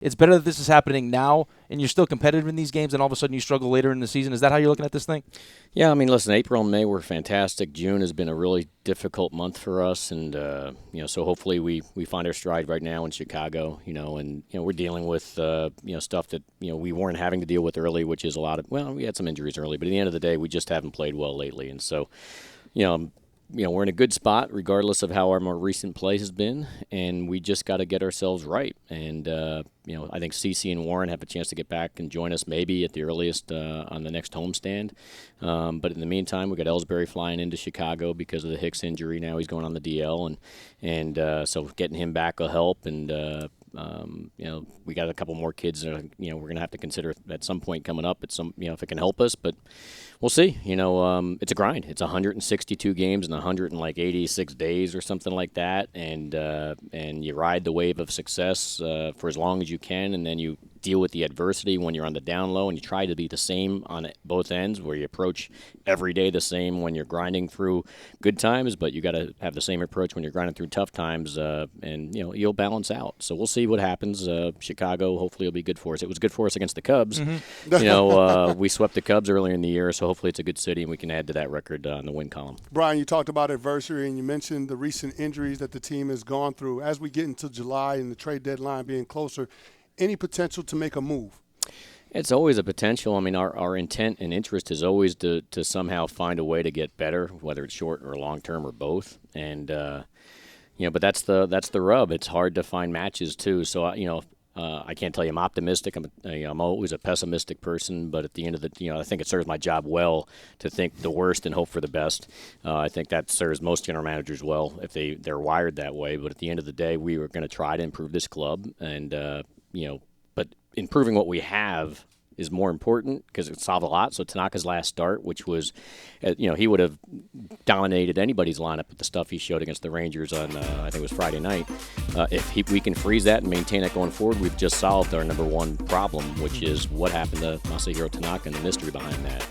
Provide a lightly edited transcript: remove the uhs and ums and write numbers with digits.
it's better that this is happening now and you're still competitive in these games and all of a sudden you struggle later in the season? Is that how you're looking at this thing? Yeah, I mean, listen, April and May were fantastic. June has been a really difficult month for us, and so hopefully we find our stride right now in Chicago. And we're dealing with stuff that we weren't having to deal with early, which is we had some injuries early, but at the end of the day, we just haven't played well lately, and so we're in a good spot regardless of how our more recent play has been, and we just got to get ourselves right. And I think CeCe and Warren have a chance to get back and join us maybe at the earliest on the next homestand. But in the meantime, we got Ellsbury flying into Chicago because of the Hicks injury. Now he's going on the DL, and so getting him back will help. And we got a couple more kids that we're going to have to consider at some point coming up. If it can help us, but we'll see. It's a grind. It's 162 games in 186 days or something like that, and you ride the wave of success for as long as you can, and then you deal with the adversity when you're on the down low, and you try to be the same on both ends, where you approach every day the same when you're grinding through good times, but you got to have the same approach when you're grinding through tough times, and you'll balance out. So we'll see what happens. Chicago hopefully will be good for us. It was good for us against the Cubs. Mm-hmm. We swept the Cubs earlier in the year, so hopefully it's a good city and we can add to that record on the win column. Brian, you talked about adversity and you mentioned the recent injuries that the team has gone through. As we get into July and the trade deadline being closer, any potential to make a move? It's always a potential. I mean, our intent and interest is always to somehow find a way to get better, whether it's short or long term or both. And but that's the rub. It's hard to find matches too. So I can't tell you I'm optimistic. I'm always a pessimistic person, but at the end of I think it serves my job well to think the worst and hope for the best. I think that serves most general managers well if they're wired that way. But at the end of the day, we were going to try to improve this club, and but improving what we have is more important because it solved a lot. So Tanaka's last start, which was, he would have dominated anybody's lineup with the stuff he showed against the Rangers on, I think it was Friday night. If we can freeze that and maintain that going forward, we've just solved our number one problem, which is what happened to Masahiro Tanaka and the mystery behind that.